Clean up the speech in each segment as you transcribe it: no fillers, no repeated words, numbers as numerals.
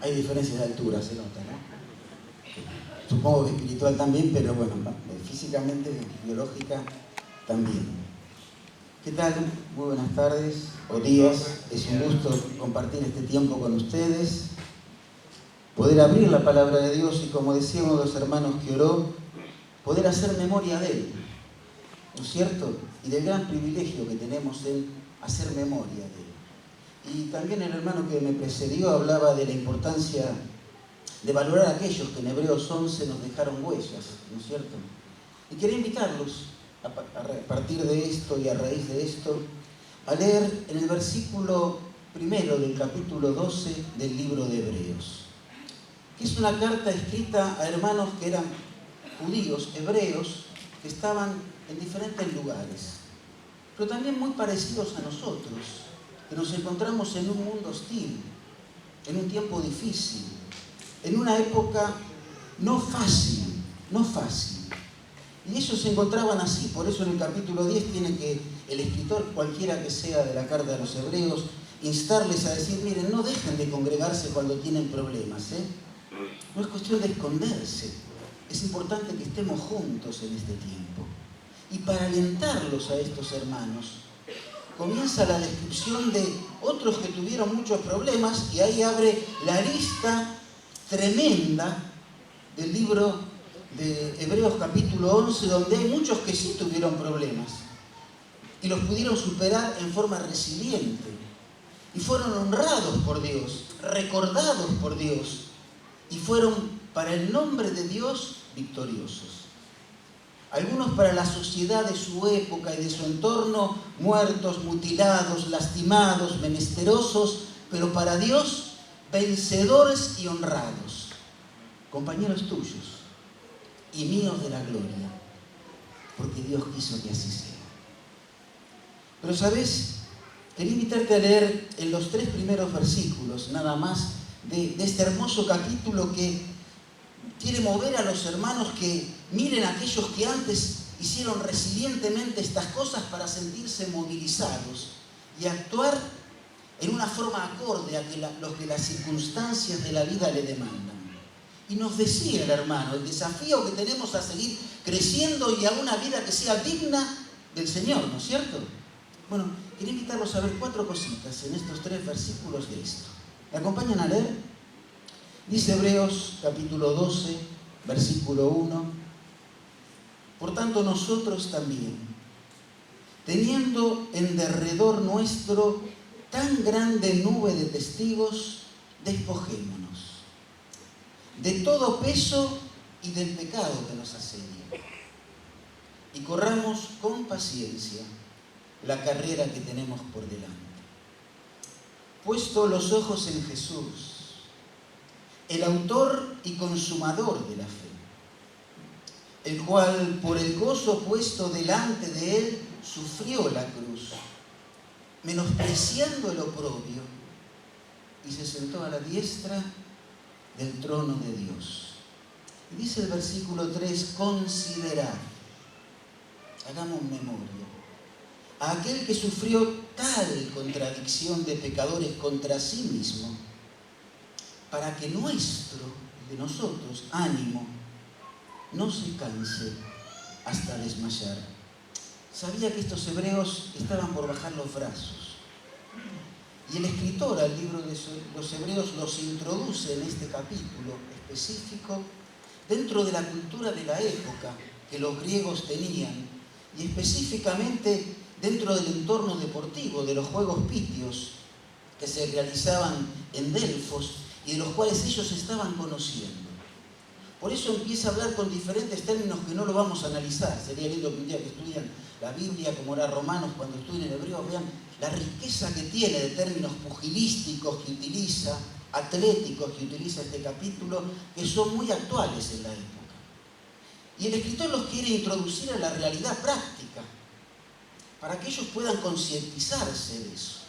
Hay diferencias de altura, se nota, ¿no? Supongo que espiritual también, pero bueno, físicamente, biológica también. ¿Qué tal? Muy buenas tardes o días. Es un gusto compartir este tiempo con ustedes, poder abrir la palabra de Dios y, como decía uno de los hermanos que oró, poder hacer memoria de Él, ¿no es cierto? Y del gran privilegio que tenemos en hacer memoria de Él. Y también el hermano que me precedió hablaba de la importancia de valorar a aquellos que en Hebreos 11 nos dejaron huellas, ¿no es cierto? Y quería invitarlos a partir de esto y a raíz de esto a leer en el versículo primero del capítulo 12 del libro de Hebreos, que es una carta escrita a hermanos que eran judíos, hebreos, que estaban en diferentes lugares, pero también muy parecidos a nosotros, que nos encontramos en un mundo hostil, en un tiempo difícil, en una época no fácil. Y ellos se encontraban así, por eso en el capítulo 10 tiene que el escritor, cualquiera que sea de la carta de los hebreos, instarles a decir, miren, no dejen de congregarse cuando tienen problemas, No es cuestión de esconderse, es importante que estemos juntos en este tiempo. Y para alentarlos a estos hermanos, comienza la descripción de otros que tuvieron muchos problemas, y ahí abre la lista tremenda del libro de Hebreos capítulo 11, donde hay muchos que sí tuvieron problemas y los pudieron superar en forma resiliente y fueron honrados por Dios, recordados por Dios y fueron para el nombre de Dios victoriosos. Algunos para la sociedad de su época y de su entorno, muertos, mutilados, lastimados, menesterosos, pero para Dios vencedores y honrados, compañeros tuyos y míos de la gloria, porque Dios quiso que así sea. Pero ¿sabes? Quería invitarte a leer en los 3 primeros versículos, nada más, de este hermoso capítulo que quiere mover a los hermanos que miren a aquellos que antes hicieron resilientemente estas cosas para sentirse movilizados y actuar en una forma acorde a lo que las circunstancias de la vida le demandan. Y nos decía el hermano, el desafío que tenemos a seguir creciendo y a una vida que sea digna del Señor, ¿no es cierto? Bueno, quería invitarlos a ver 4 cositas en estos 3 versículos de esto. ¿Me acompañan a leer? Dice Hebreos capítulo 12, versículo 1. Por tanto, nosotros también, teniendo en derredor nuestro tan grande nube de testigos, despojémonos de todo peso y del pecado que nos asedia, y corramos con paciencia la carrera que tenemos por delante. Puesto los ojos en Jesús, el autor y consumador de la fe, el cual por el gozo puesto delante de él sufrió la cruz, menospreciando el oprobio, y se sentó a la diestra del trono de Dios. Y dice el versículo 3, considerad, hagamos memoria, a aquel que sufrió tal contradicción de pecadores contra sí mismo, para que de nosotros, ánimo, no se canse hasta desmayar. Sabía que estos hebreos estaban por bajar los brazos. Y el escritor al libro de los Hebreos los introduce en este capítulo específico dentro de la cultura de la época que los griegos tenían, y específicamente dentro del entorno deportivo de los Juegos Pitios que se realizaban en Delfos y de los cuales ellos estaban conociendo. Por eso empieza a hablar con diferentes términos que no lo vamos a analizar. Sería lindo que un día que estudian la Biblia, como era Romanos, cuando estudien el hebreo, vean la riqueza que tiene de términos pugilísticos que utiliza, atléticos que utiliza este capítulo, que son muy actuales en la época. Y el escritor los quiere introducir a la realidad práctica, para que ellos puedan concientizarse de eso.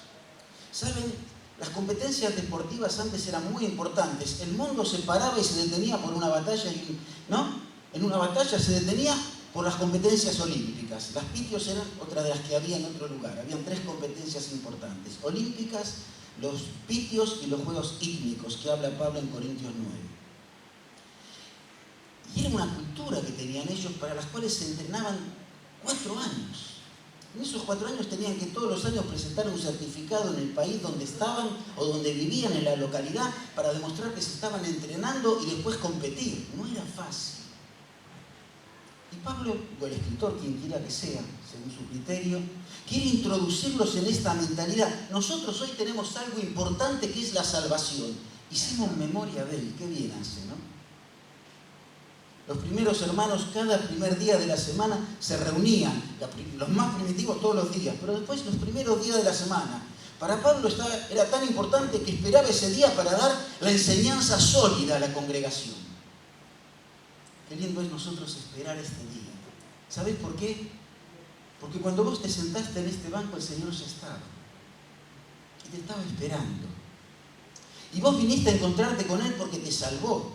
¿Saben? Las competencias deportivas antes eran muy importantes. El mundo se paraba y se detenía por una batalla, ¿no? En una batalla se detenía por las competencias olímpicas. Las pitios eran otra de las que había en otro lugar. Habían 3 competencias importantes: olímpicas, los pitios y los juegos hípnicos que habla Pablo en Corintios 9. Y era una cultura que tenían ellos para las cuales se entrenaban 4 años. En esos 4 años tenían que todos los años presentar un certificado en el país donde estaban o donde vivían en la localidad para demostrar que se estaban entrenando y después competir. No era fácil. Y Pablo, o el escritor, quien quiera que sea, según su criterio, quiere introducirlos en esta mentalidad. Nosotros hoy tenemos algo importante que es la salvación. Hicimos memoria de él, qué bien hace, ¿no? Los primeros hermanos cada primer día de la semana se reunían, los más primitivos todos los días, pero después los primeros días de la semana. Para Pablo era tan importante que esperaba ese día para dar la enseñanza sólida a la congregación. Qué lindo es nosotros esperar este día. ¿Sabés por qué? Porque cuando vos te sentaste en este banco, el Señor ya estaba. Y te estaba esperando. Y vos viniste a encontrarte con Él porque te salvó.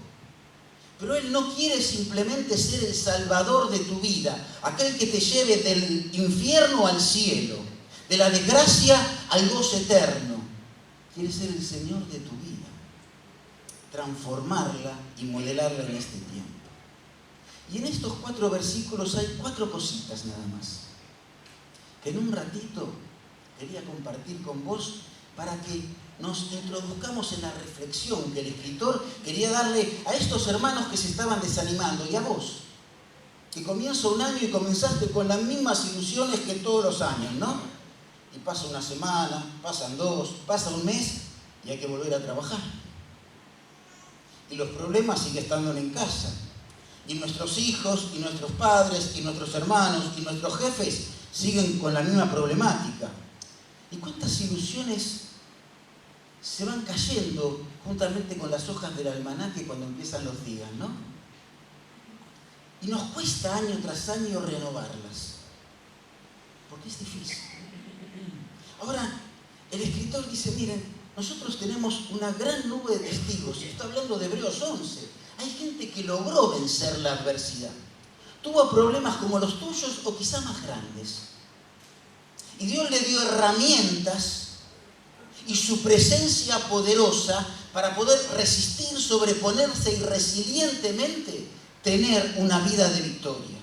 Pero Él no quiere simplemente ser el salvador de tu vida, aquel que te lleve del infierno al cielo, de la desgracia al gozo eterno. Quiere ser el Señor de tu vida, transformarla y modelarla en este tiempo. Y en estos 4 versículos hay 4 cositas nada más, que en un ratito quería compartir con vos para que nos introduzcamos en la reflexión que el escritor quería darle a estos hermanos que se estaban desanimando y a vos, que comienza un año y comenzaste con las mismas ilusiones que todos los años, ¿no? Y pasa una semana, pasan 2, pasa un mes y hay que volver a trabajar. Y los problemas siguen estando en casa. Y nuestros hijos, y nuestros padres, y nuestros hermanos, y nuestros jefes siguen con la misma problemática. ¿Y cuántas ilusiones se van cayendo juntamente con las hojas del almanaque cuando empiezan los días, ¿no? Y nos cuesta año tras año renovarlas, porque es difícil. Ahora, el escritor dice, miren, nosotros tenemos una gran nube de testigos, y está hablando de Hebreos 11. Hay gente que logró vencer la adversidad. Tuvo problemas como los tuyos o quizá más grandes. Y Dios le dio herramientas y su presencia poderosa para poder resistir, sobreponerse y resilientemente tener una vida de victoria.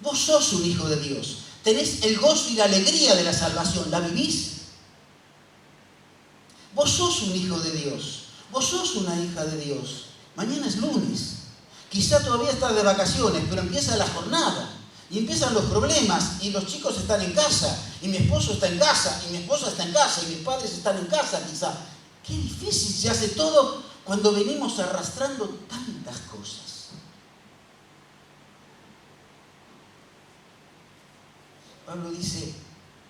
Vos sos un hijo de Dios, tenés el gozo y la alegría de la salvación, ¿la vivís? Vos sos un hijo de Dios, vos sos una hija de Dios. Mañana es lunes, quizá todavía estás de vacaciones, pero empieza la jornada. Y empiezan los problemas, y los chicos están en casa, y mi esposo está en casa, y mi esposa está en casa, y mis padres están en casa quizá. Qué difícil se hace todo cuando venimos arrastrando tantas cosas. Pablo dice,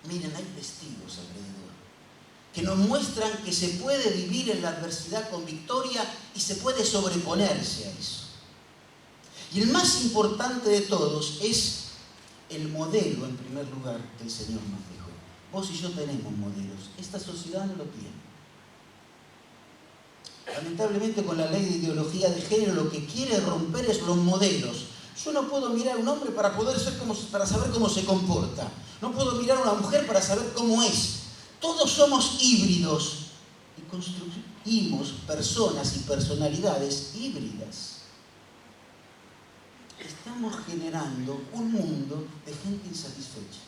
miren, hay testigos alrededor, que nos muestran que se puede vivir en la adversidad con victoria y se puede sobreponerse a eso. Y el más importante de todos es el modelo, en primer lugar, que el Señor nos dejó. Vos y yo tenemos modelos. Esta sociedad no lo tiene. Lamentablemente, con la ley de ideología de género, lo que quiere romper es los modelos. Yo no puedo mirar a un hombre para saber cómo se comporta. No puedo mirar a una mujer para saber cómo es. Todos somos híbridos y construimos personas y personalidades híbridas. Estamos generando un mundo de gente insatisfecha.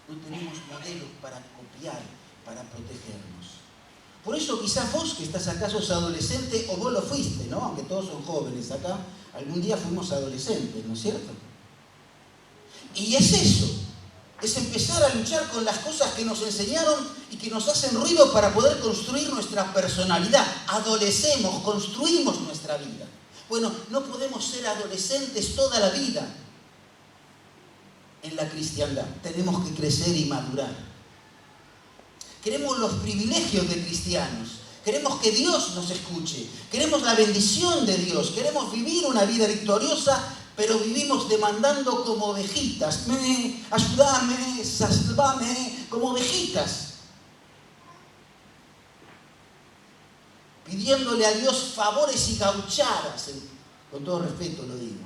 No tenemos modelos para copiar, para protegernos. Por eso quizás vos que estás acá sos adolescente o vos lo fuiste, ¿no? Aunque todos son jóvenes acá, algún día fuimos adolescentes, ¿no es cierto? Y es eso, es empezar a luchar con las cosas que nos enseñaron y que nos hacen ruido para poder construir nuestra personalidad. Adolecemos, construimos nuestra vida. Bueno, no podemos ser adolescentes toda la vida en la cristiandad. Tenemos que crecer y madurar. Queremos los privilegios de cristianos. Queremos que Dios nos escuche. Queremos la bendición de Dios. Queremos vivir una vida victoriosa, pero vivimos demandando como ovejitas. Ayúdame, sálvame, como ovejitas. Pidiéndole a Dios favores y gauchadas, con todo respeto lo digo,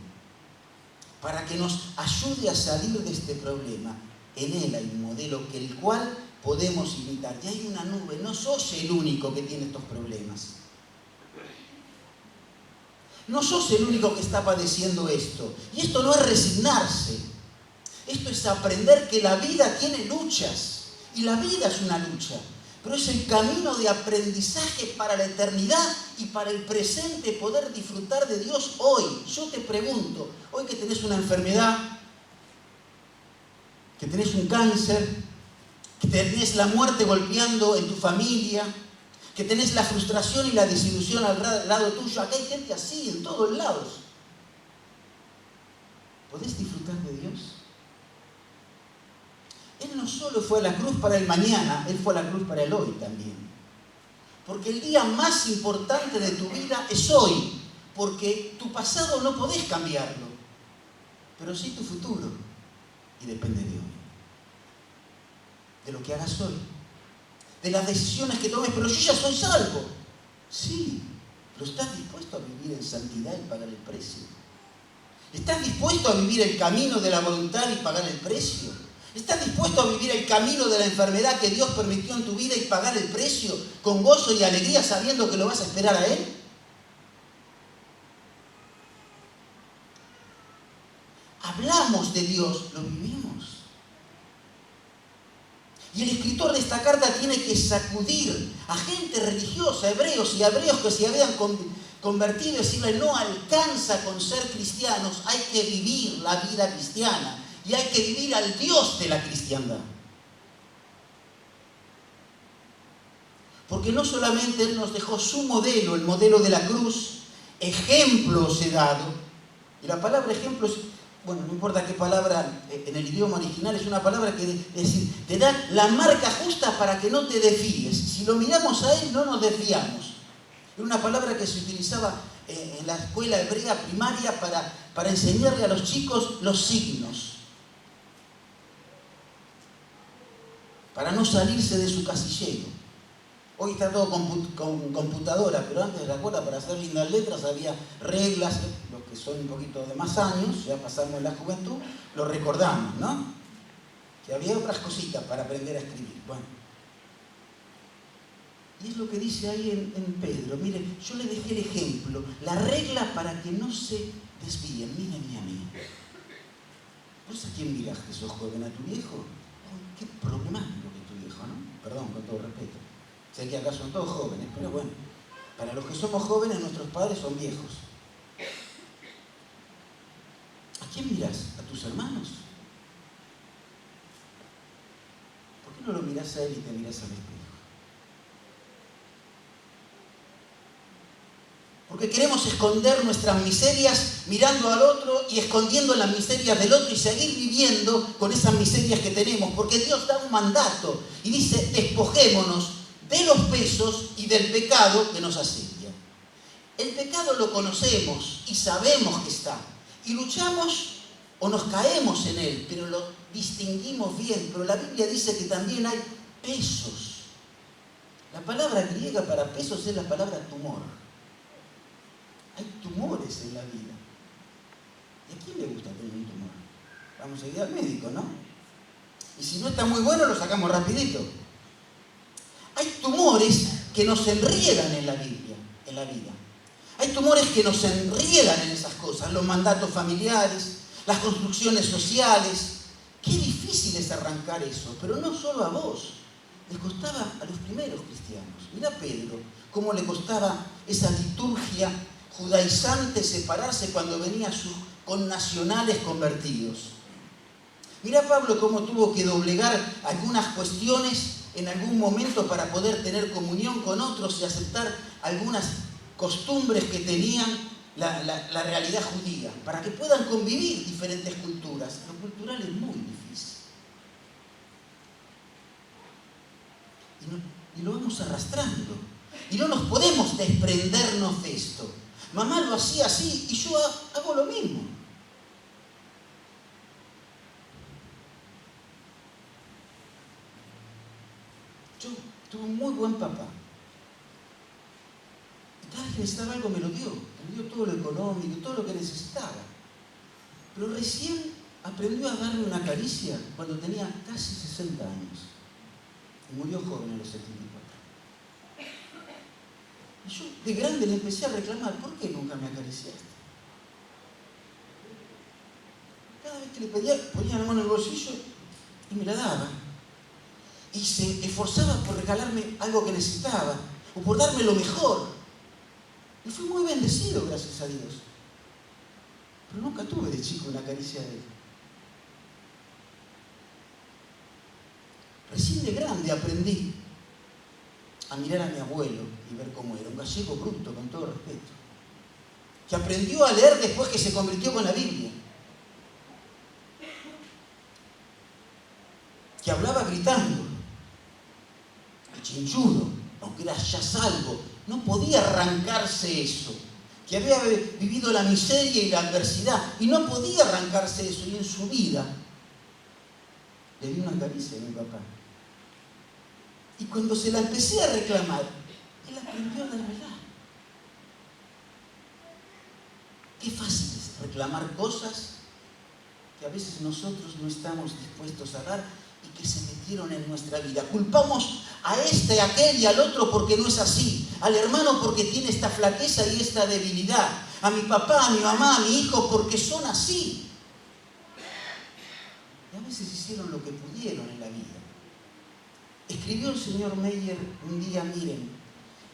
para que nos ayude a salir de este problema. En Él hay un modelo el cual podemos imitar. Y hay una nube, no sos el único que tiene estos problemas. No sos el único que está padeciendo esto. Y esto no es resignarse. Esto es aprender que la vida tiene luchas. Y la vida es una lucha. Pero es el camino de aprendizaje para la eternidad y para el presente poder disfrutar de Dios hoy. Yo te pregunto, hoy que tenés una enfermedad, que tenés un cáncer, que tenés la muerte golpeando en tu familia, que tenés la frustración y la desilusión al lado tuyo. Acá hay gente así, en todos lados. ¿Podés disfrutar de Dios? Él no solo fue a la cruz para el mañana, Él fue a la cruz para el hoy también. Porque el día más importante de tu vida es hoy. Porque tu pasado no podés cambiarlo, pero sí tu futuro. Y depende de hoy. De lo que hagas hoy. De las decisiones que tomes. Pero yo ya soy salvo. Sí, pero ¿estás dispuesto a vivir en santidad y pagar el precio? ¿Estás dispuesto a vivir el camino de la voluntad y pagar el precio? ¿Estás dispuesto a vivir el camino de la enfermedad que Dios permitió en tu vida y pagar el precio con gozo y alegría sabiendo que lo vas a esperar a Él? Hablamos de Dios, lo vivimos. Y el escritor de esta carta tiene que sacudir a gente religiosa, hebreos y hebreos que se habían convertido y decirle: no alcanza con ser cristianos, hay que vivir la vida cristiana. Y hay que vivir al Dios de la cristiandad. Porque no solamente Él nos dejó su modelo, el modelo de la cruz, ejemplos he dado. Y la palabra ejemplo es, bueno, no importa qué palabra en el idioma original, es una palabra que es decir, te da la marca justa para que no te desvíes. Si lo miramos a Él, no nos desviamos. Era una palabra que se utilizaba en la escuela hebrea primaria para enseñarle a los chicos los signos. Para no salirse de su casillero. Hoy está todo con computadora, pero antes, recuerda, para hacer lindas letras había reglas. Los que son un poquito de más años, ya pasamos la juventud, lo recordamos, ¿no? Que había otras cositas para aprender a escribir. Bueno. Y es lo que dice ahí en Pedro. Mire, yo le dejé el ejemplo, la regla para que no se desvíen. Mírenme a mí. ¿Vos a quién mirás que sos joven? ¿A tu viejo? Qué problemático que tu viejo, ¿no? Perdón, con todo respeto. Sé que acá son todos jóvenes, pero bueno, para los que somos jóvenes, nuestros padres son viejos. ¿A quién mirás? ¿A tus hermanos? ¿Por qué no lo mirás a él y te mirás al espejo? Porque queremos esconder nuestras miserias mirando al otro y escondiendo las miserias del otro y seguir viviendo con esas miserias que tenemos. Porque Dios da un mandato y dice: despojémonos de los pesos y del pecado que nos asedia. El pecado lo conocemos y sabemos que está. Y luchamos o nos caemos en él, pero lo distinguimos bien. Pero la Biblia dice que también hay pesos. La palabra griega para pesos es la palabra tumor. Hay tumores en la vida. ¿Y a quién le gusta tener un tumor? Vamos a ir al médico, ¿no? Y si no está muy bueno, lo sacamos rapidito. Hay tumores que nos enriedan en la Biblia, en la vida. Hay tumores que nos enriedan en esas cosas. Los mandatos familiares, las construcciones sociales. Qué difícil es arrancar eso. Pero no solo a vos. Les costaba a los primeros cristianos. Mirá Pedro, cómo le costaba esa liturgia judaizante separarse cuando venía sus connacionales convertidos. Mirá Pablo cómo tuvo que doblegar algunas cuestiones en algún momento para poder tener comunión con otros y aceptar algunas costumbres que tenían la realidad judía, para que puedan convivir diferentes culturas. Lo cultural es muy difícil. Y lo vamos arrastrando. Y no nos podemos desprendernos de esto. Mamá lo hacía así y yo hago lo mismo. Yo tuve un muy buen papá. Y cada vez que necesitaba algo me lo dio. Me dio todo lo económico, todo lo que necesitaba. Pero recién aprendió a darme una caricia cuando tenía casi 60 años. Y murió joven a los 74. Y yo de grande le empecé a reclamar, ¿por qué nunca me acariciaste? Cada vez que le pedía, ponía la mano en el bolsillo y me la daba. Y se esforzaba por regalarme algo que necesitaba, o por darme lo mejor. Y fui muy bendecido, gracias a Dios. Pero nunca tuve de chico una caricia de él. Recién de grande aprendí a mirar a mi abuelo y ver cómo era, un gallego bruto, con todo respeto, que aprendió a leer después que se convirtió con la Biblia, que hablaba gritando, el chinchudo, aunque era ya salvo, no podía arrancarse eso, que había vivido la miseria y la adversidad y no podía arrancarse eso, y en su vida le di una caricia a mi papá. Y cuando se la empecé a reclamar, él aprendió a dar verdad. Qué fácil es reclamar cosas que a veces nosotros no estamos dispuestos a dar y que se metieron en nuestra vida. Culpamos a este, a aquel y al otro porque no es así. Al hermano porque tiene esta flaqueza y esta debilidad. A mi papá, a mi mamá, a mi hijo porque son así. Y a veces hicieron lo que pudieron en la vida. Escribió el señor Meyer un día, miren,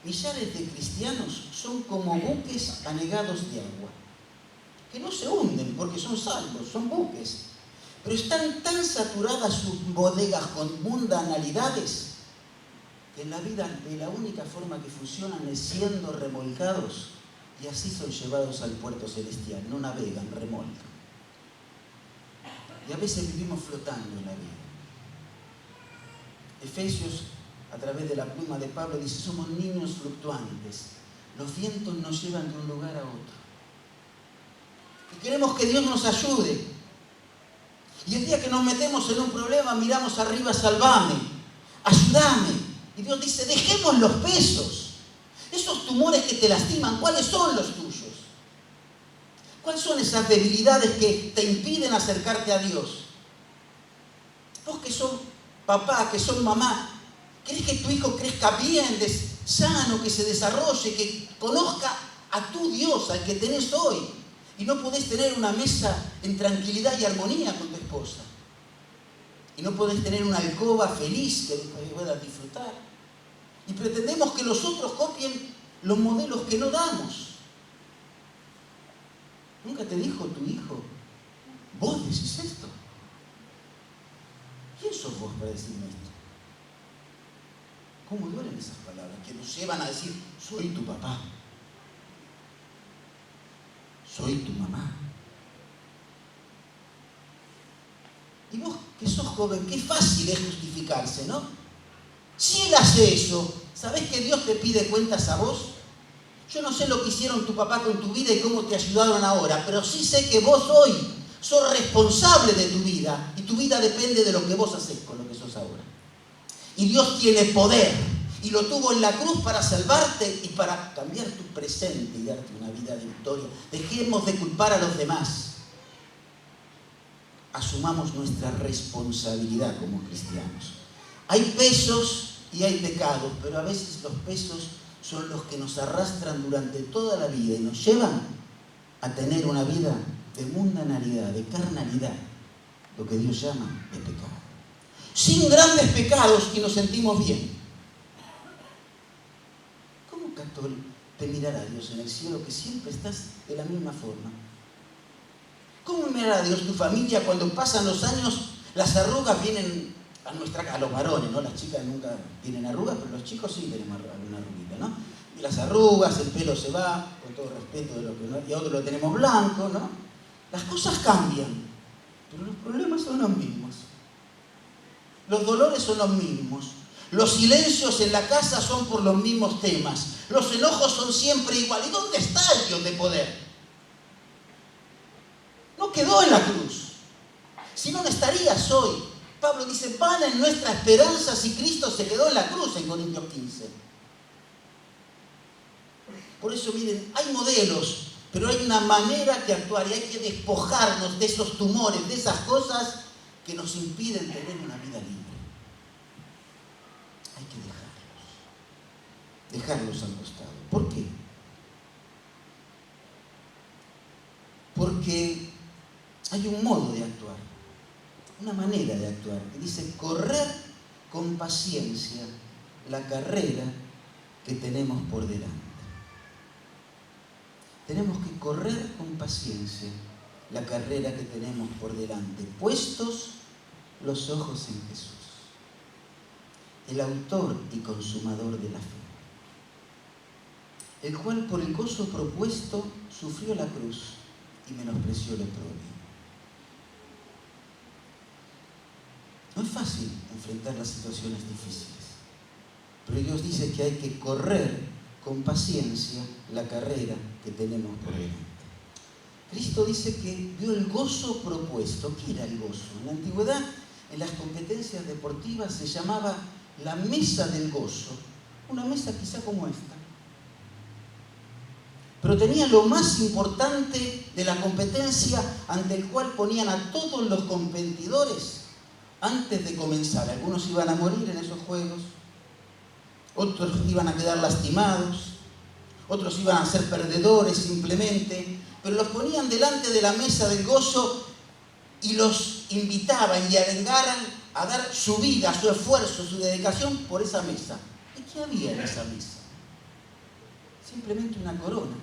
millares de cristianos son como buques anegados de agua, que no se hunden porque son salvos, son buques, pero están tan saturadas sus bodegas con mundanalidades que en la vida de la única forma que funcionan es siendo remolcados, y así son llevados al puerto celestial, no navegan, remolcan. Y a veces vivimos flotando en la vida. Efesios, a través de la pluma de Pablo, dice, somos niños fluctuantes. Los vientos nos llevan de un lugar a otro. Y queremos que Dios nos ayude. Y el día que nos metemos en un problema, miramos arriba, salvame, ayúdame. Y Dios dice, dejemos los pesos. Esos tumores que te lastiman, ¿cuáles son los tuyos? ¿Cuáles son esas debilidades que te impiden acercarte a Dios? Vos que sos papá, que son mamá, ¿querés que tu hijo crezca bien, sano, que se desarrolle, que conozca a tu Dios, al que tenés hoy? Y no podés tener una mesa en tranquilidad y armonía con tu esposa. Y no podés tener una alcoba feliz que puedas disfrutar. Y pretendemos que los otros copien los modelos que no damos. ¿Nunca te dijo tu hijo, vos decís esto? ¿Quién sos vos para decirme esto? ¿Cómo duelen esas palabras que nos llevan a decir, soy tu papá, soy tu mamá? Y vos que sos joven, qué fácil es justificarse, ¿no? Si él hace eso, ¿sabés que Dios te pide cuentas a vos? Yo no sé lo que hicieron tu papá con tu vida y cómo te ayudaron ahora, pero sí sé que vos hoy sos responsable de tu vida y tu vida depende de lo que vos haces con lo que sos ahora. Y Dios tiene poder y lo tuvo en la cruz para salvarte y para cambiar tu presente y darte una vida de victoria. Dejemos de culpar a los demás. Asumamos nuestra responsabilidad como cristianos. Hay pesos y hay pecados, pero a veces los pesos son los que nos arrastran durante toda la vida y nos llevan a tener una vida de mundanalidad, de carnalidad, lo que Dios llama de pecado. Sin grandes pecados y nos sentimos bien. ¿Cómo te mirará Dios en el cielo que siempre estás de la misma forma? ¿Cómo mirará Dios tu familia cuando pasan los años, las arrugas vienen a los varones, ¿no? Las chicas nunca tienen arrugas, pero los chicos sí tenemos alguna arruguita, ¿no? Y las arrugas, el pelo se va, con todo respeto de lo que no, y a otros lo tenemos blanco, ¿no? Las cosas cambian, pero los problemas son los mismos. Los dolores son los mismos. Los silencios en la casa son por los mismos temas. Los enojos son siempre igual. ¿Y dónde está el Dios de poder? No quedó en la cruz. Si no, no estarías hoy. Pablo dice, vana en nuestra esperanza si Cristo se quedó en la cruz en Corintios 15. Por eso, miren, hay modelos, pero hay una manera de actuar y hay que despojarnos de esos tumores, de esas cosas que nos impiden tener una vida libre. que dejarlos al costado. ¿Por qué? Porque hay un modo de actuar, una manera de actuar, que dice correr con paciencia la carrera que tenemos por delante. Tenemos que correr con paciencia la carrera que tenemos por delante, puestos los ojos en Jesús, el autor y consumador de la fe, el cual por el gozo propuesto sufrió la cruz y menospreció el oprobio. No es fácil enfrentar las situaciones difíciles, pero Dios dice que hay que correr con paciencia la carrera que tenemos por delante. Cristo dice que vio el gozo propuesto. ¿Qué era el gozo? En la antigüedad, en las competencias deportivas, se llamaba la mesa del gozo. Una mesa quizá como esta. Pero tenía lo más importante de la competencia, ante el cual ponían a todos los competidores antes de comenzar. Algunos iban a morir en esos juegos, otros iban a quedar lastimados, otros iban a ser perdedores simplemente, pero los ponían delante de la mesa del gozo y los invitaban y arengaran a dar su vida, su esfuerzo, su dedicación por esa mesa. ¿Y qué había en esa mesa? Simplemente una corona,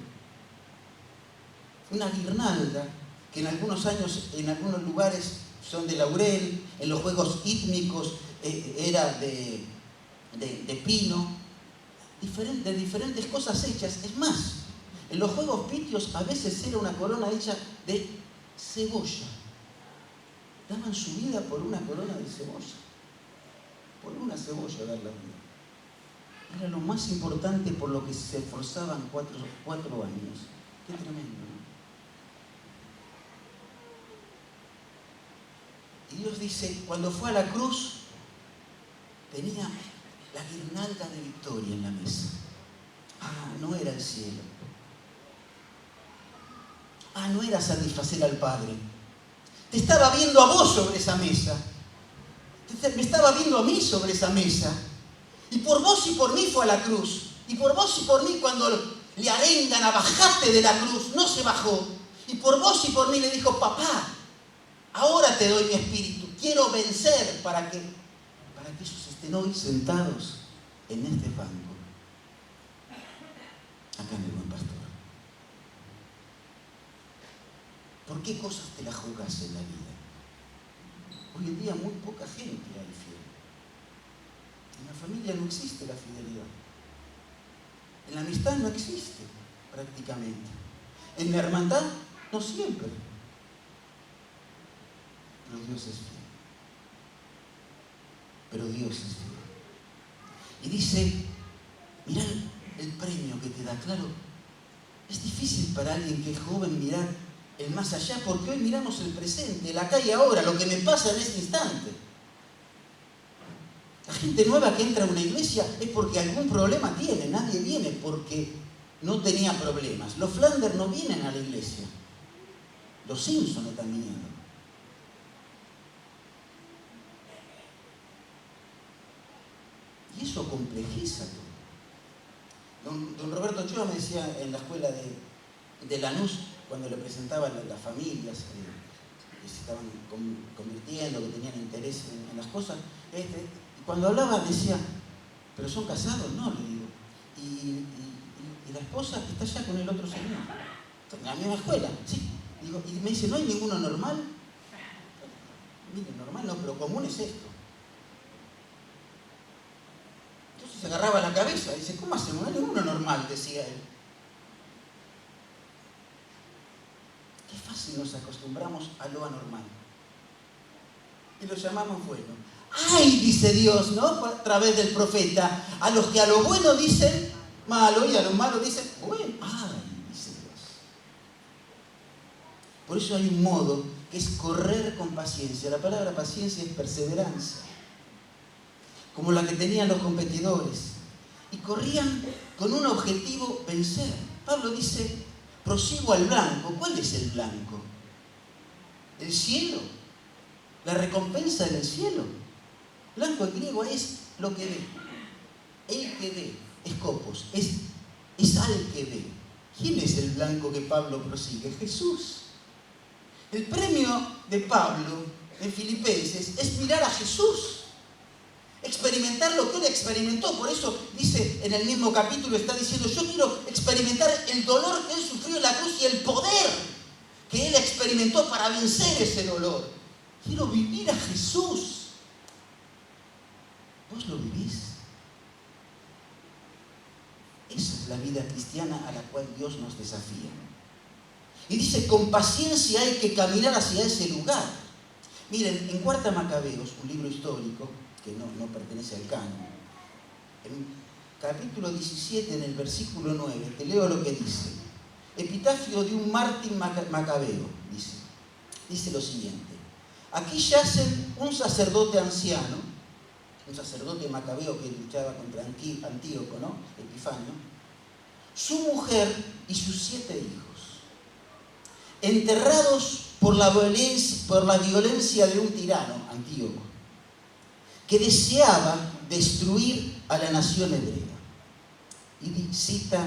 una guirnalda, que en algunos años, en algunos lugares son de laurel, en los juegos ítmicos era de pino, de diferentes cosas hechas. Es más, en los juegos pitios a veces era una corona hecha de cebolla. Daban su vida por una corona de cebolla. Por una cebolla dar la vida. Era lo más importante por lo que se esforzaban 4 años. Qué tremendo, ¿no? Y Dios dice, cuando fue a la cruz, tenía la guirnalda de victoria en la mesa. No era el cielo. No era satisfacer al Padre. Te estaba viendo a vos sobre esa mesa. Me estaba viendo a mí sobre esa mesa. Y por vos y por mí fue a la cruz. Y por vos y por mí cuando le arengan a bajarte de la cruz, no se bajó. Y por vos y por mí le dijo, papá, ahora te doy mi espíritu. Quiero vencer para que ellos estén hoy sentados en este banco. Acá en el Buen Pastor. ¿Por qué cosas te las jugás en la vida? Hoy en día muy poca gente hay fiel. En la familia no existe la fidelidad. En la amistad no existe prácticamente. En la hermandad no siempre. Pero Dios es fiel. Pero Dios es fiel. Y dice, mirá el premio que te da. Claro, es difícil para alguien que es joven mirar el más allá, porque hoy miramos el presente, el acá y ahora, lo que me pasa en este instante. La gente nueva que entra a una iglesia es porque algún problema tiene. Nadie viene porque no tenía problemas. Los Flanders no vienen a la iglesia. Los Simpson están viniendo. Y eso complejiza todo. Don Roberto Ochoa me decía en la escuela de Lanús, cuando le presentaban a las familias que se estaban convirtiendo, que tenían interés en las cosas, y cuando hablaba decía, ¿pero son casados? No, le digo. Y la esposa está ya con el otro señor, en la misma escuela, sí. Digo, y me dice, ¿no hay ninguno normal? Mire, normal no, pero común es esto. Entonces se agarraba la cabeza, dice, ¿cómo hacemos? No hay ninguno normal, decía él. Qué fácil nos acostumbramos a lo anormal. Y lo llamamos bueno. ¡Ay! Dice Dios, ¿no? A través del profeta. A los que a lo bueno dicen malo y a lo malo dicen bueno. ¡Ay! Dice Dios. Por eso hay un modo que es correr con paciencia. La palabra paciencia es perseverancia. Como la que tenían los competidores. Y corrían con un objetivo: vencer. Pablo dice, prosigo al blanco. ¿Cuál es el blanco? El cielo. La recompensa del cielo. Blanco en griego es lo que ve. El que ve, escopos, es al que ve. ¿Quién es el blanco que Pablo prosigue? Jesús. El premio de Pablo en Filipenses es mirar a Jesús, experimentar lo que él experimentó. Por eso dice en el mismo capítulo, está diciendo, yo quiero experimentar el dolor que él sufrió en la cruz y el poder que él experimentó para vencer ese dolor. Quiero vivir a Jesús. ¿Vos lo vivís? Esa es la vida cristiana a la cual Dios nos desafía. Y dice, con paciencia hay que caminar hacia ese lugar. Miren, en Cuarta Macabeos, un libro histórico que no pertenece al canon, en capítulo 17, en el versículo 9, te leo lo que dice. Epitafio de un mártir macabeo, dice lo siguiente. Aquí yacen un sacerdote anciano, un sacerdote macabeo que luchaba contra Antíoco, ¿no? Epifanio, su mujer y sus 7 hijos, enterrados por la violencia de un tirano, Antíoco, que deseaba destruir a la nación hebrea. Y cita,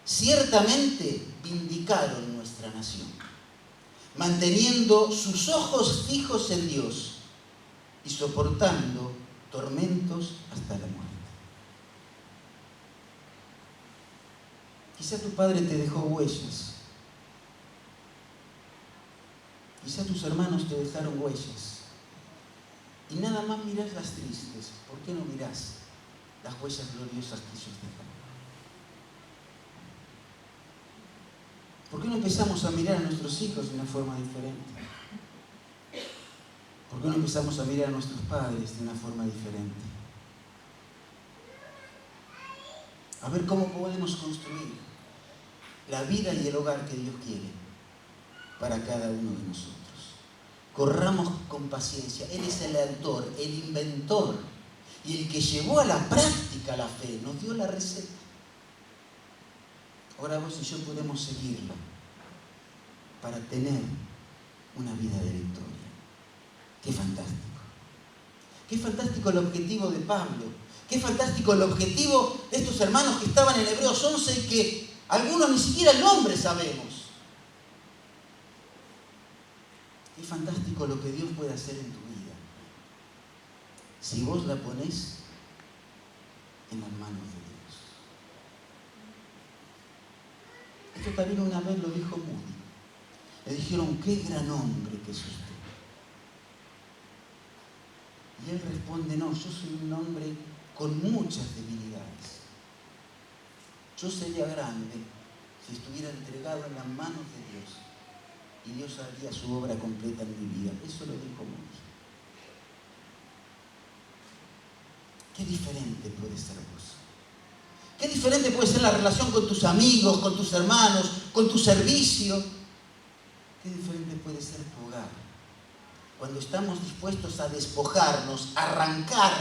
ciertamente vindicaron nuestra nación, manteniendo sus ojos fijos en Dios y soportando tormentos hasta la muerte. Quizá tu padre te dejó huellas. Quizá tus hermanos te dejaron huellas. Y nada más mirás las tristes. ¿Por qué no mirás las huellas gloriosas que ellos dejaron? ¿Por qué no empezamos a mirar a nuestros hijos de una forma diferente? ¿Por qué no empezamos a mirar a nuestros padres de una forma diferente? A ver cómo podemos construir la vida y el hogar que Dios quiere para cada uno de nosotros. Corramos con paciencia. Él es el autor, el inventor y el que llevó a la práctica la fe, nos dio la receta. Ahora vos y yo podemos seguirla para tener una vida de victoria. ¡Qué fantástico! ¡Qué fantástico el objetivo de Pablo! ¡Qué fantástico el objetivo de estos hermanos que estaban en Hebreos 11 y que algunos ni siquiera el nombre sabemos! ¡Qué fantástico lo que Dios puede hacer en tu vida! Si vos la ponés en las manos de Dios. Esto también una vez lo dijo Moody. Le dijeron, qué gran hombre que es usted. Y él responde, no, yo soy un hombre con muchas debilidades. Yo sería grande si estuviera entregado en las manos de Dios y Dios haría su obra completa en mi vida. Eso lo dijo Moody. Qué diferente puede ser vos. Qué diferente puede ser la relación con tus amigos, con tus hermanos, con tu servicio. Qué diferente puede ser tu hogar. Cuando estamos dispuestos a despojarnos, arrancar,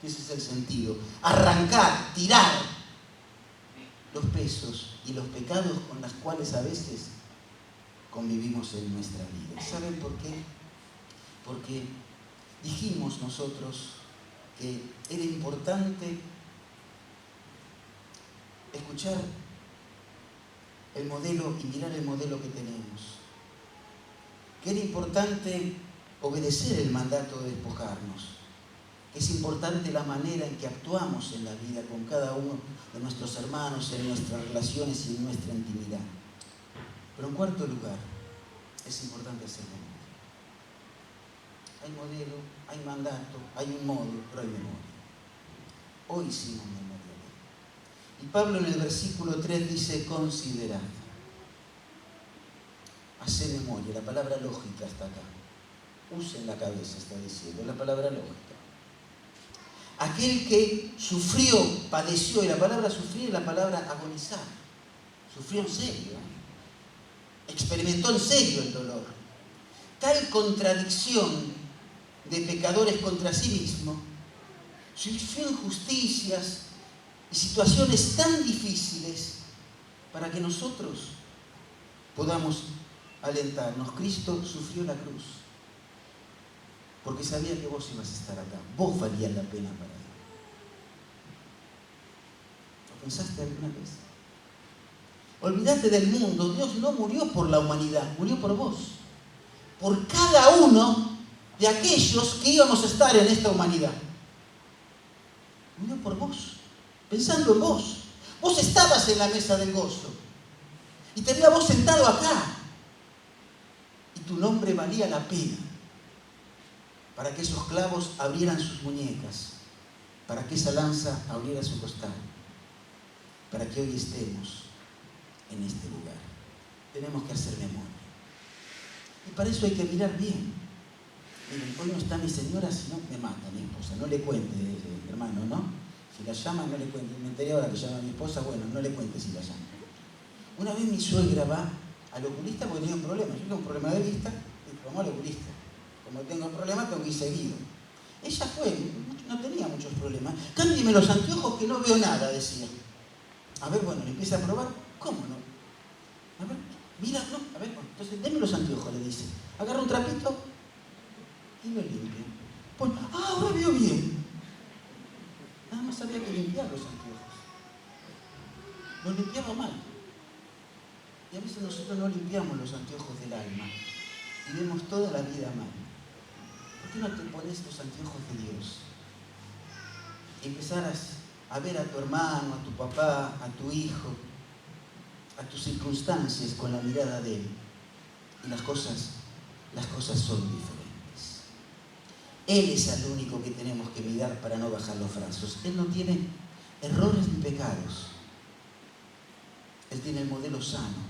ese es el sentido, arrancar, tirar los pesos y los pecados con los cuales a veces convivimos en nuestra vida. ¿Saben por qué? Porque dijimos nosotros que era importante escuchar el modelo y mirar el modelo que tenemos. Que era importante obedecer el mandato de despojarnos. Que es importante la manera en que actuamos en la vida con cada uno de nuestros hermanos, en nuestras relaciones y en nuestra intimidad. Pero en cuarto lugar, es importante hacer memoria. Hay modelo, hay mandato, hay un modo, pero hay memoria. Hoy hicimos memoria de él. Y Pablo en el versículo 3 dice, considerad. Hacé memoria, la palabra lógica está acá. Usen la cabeza, está diciendo, la palabra lógica. Aquel que sufrió, padeció, y la palabra sufrir es la palabra agonizar. Sufrió en serio. Experimentó en serio el dolor. Tal contradicción de pecadores contra sí mismos, sufrió injusticias y situaciones tan difíciles para que nosotros podamos alentarnos. Cristo sufrió la cruz porque sabía que vos ibas a estar acá. Vos valías la pena para él. ¿Pensaste alguna vez? Olvídate del mundo. Dios no murió por la humanidad, murió por vos. Por cada uno de aquellos que íbamos a estar en esta humanidad. Murió por vos, pensando en vos. Vos estabas en la mesa del gozo y te veía vos sentado acá. Y tu nombre valía la pena para que esos clavos abrieran sus muñecas, para que esa lanza abriera su costado, para que hoy estemos en este lugar. Tenemos que hacer memoria. Y para eso hay que mirar bien. Miren, hoy no está mi señora, si no me mata mi esposa. No le cuente, hermano, ¿no? Si la llama, no le cuente. Me enteré ahora que llama a mi esposa, bueno, no le cuente si la llama. Una vez mi suegra va al oculista porque tenía un problema. Yo tengo un problema de vista y vamos al oculista. Como tengo un problema, tengo que ir seguido. Ella fue, no tenía muchos problemas. Cámbieme los anteojos que no veo nada, decía. A ver, bueno, le empieza a probar. ¿Cómo no? A ver, mira, no, a ver, bueno, entonces deme los anteojos, le dice. Agarra un trapito y lo limpia. Pues, ahora veo bien. Nada más había que limpiar los anteojos. Los limpiaba mal. Y a veces nosotros no limpiamos los anteojos del alma y vemos toda la vida mal. ¿Por qué no te pones los anteojos de Dios? Y empezarás a ver a tu hermano, a tu papá, a tu hijo, a tus circunstancias con la mirada de Él. Y las cosas son diferentes. Él es el único que tenemos que mirar para no bajar los brazos. Él no tiene errores ni pecados. Él tiene el modelo sano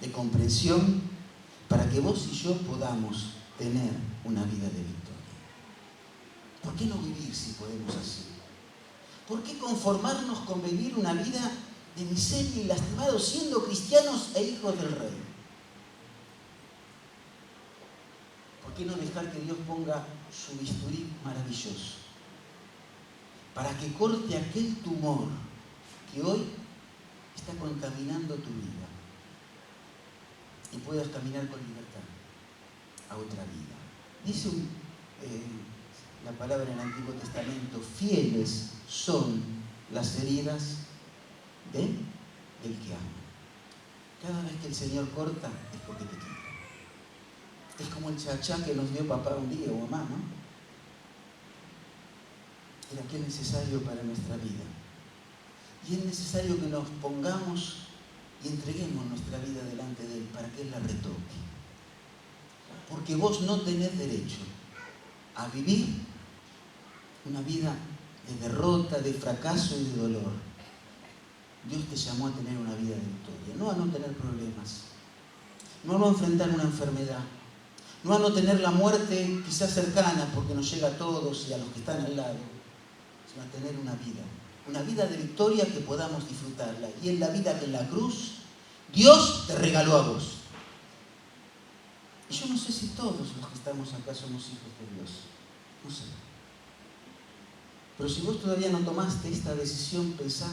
de comprensión para que vos y yo podamos tener una vida de victoria. ¿Por qué no vivir si podemos así? ¿Por qué conformarnos con vivir una vida de miseria y lastimados siendo cristianos e hijos del Rey? ¿Por qué no dejar que Dios ponga su bisturí maravilloso para que corte aquel tumor que hoy está contaminando tu vida y puedas caminar con libertad a otra vida? Dice la palabra en el Antiguo Testamento: fieles son las heridas del que ama. Cada vez que el Señor corta es porque te quita. Es como el chachá que nos dio papá un día o mamá, ¿no? Era que es necesario para nuestra vida. Y es necesario que nos pongamos y entreguemos nuestra vida delante de Él para que Él la retoque. Porque vos no tenés derecho a vivir una vida de derrota, de fracaso y de dolor. Dios te llamó a tener una vida de victoria, no a no tener problemas, no a no enfrentar una enfermedad, no a no tener la muerte quizás cercana porque nos llega a todos y a los que están al lado, sino a tener una vida de victoria que podamos disfrutarla. Y es la vida que en la cruz Dios te regaló a vos. Y yo no sé si todos los que estamos acá somos hijos de Dios, no sé. Pero si vos todavía no tomaste esta decisión, pensá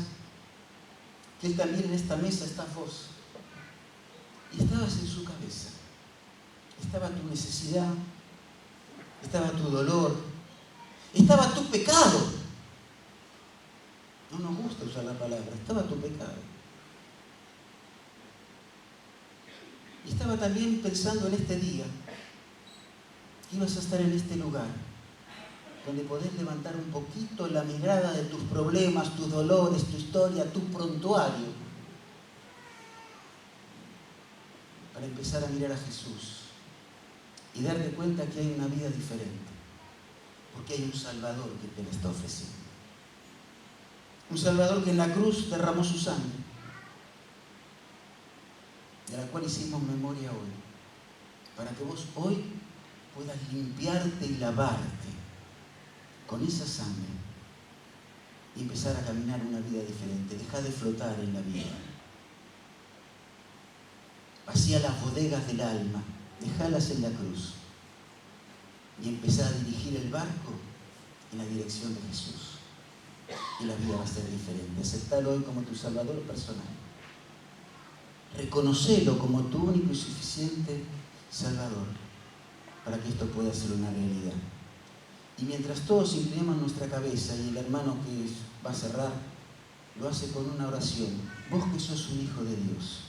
que Él también en esta mesa está vos. Y estabas en su cabeza. Estaba tu necesidad, estaba tu dolor, estaba tu pecado. No nos gusta usar la palabra, estaba tu pecado. Y estaba también pensando en este día, que ibas a estar en este lugar, donde podés levantar un poquito la mirada de tus problemas, tus dolores, tu historia, tu prontuario, para empezar a mirar a Jesús y darte cuenta que hay una vida diferente, porque hay un Salvador que te la está ofreciendo. Un Salvador que en la cruz derramó su sangre, de la cual hicimos memoria hoy, para que vos hoy puedas limpiarte y lavarte con esa sangre y empezar a caminar una vida diferente. Deja de flotar en la vida. Vacía las bodegas del alma, dejalas en la cruz y empezá a dirigir el barco en la dirección de Jesús. Y la vida va a ser diferente. Aceptalo hoy como tu Salvador personal. Reconocelo como tu único y suficiente Salvador para que esto pueda ser una realidad. Y mientras todos inclinemos nuestra cabeza y el hermano que va a cerrar lo hace con una oración. Vos que sos un hijo de Dios,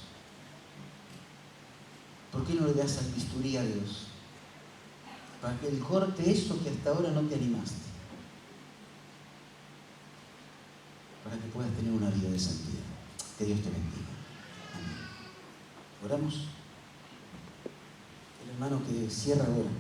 ¿por qué no le das al bisturí a Dios? Para que Él corte eso que hasta ahora no te animaste. Para que puedas tener una vida de santidad. Que Dios te bendiga. Amén. Oramos. El hermano que cierra ahora.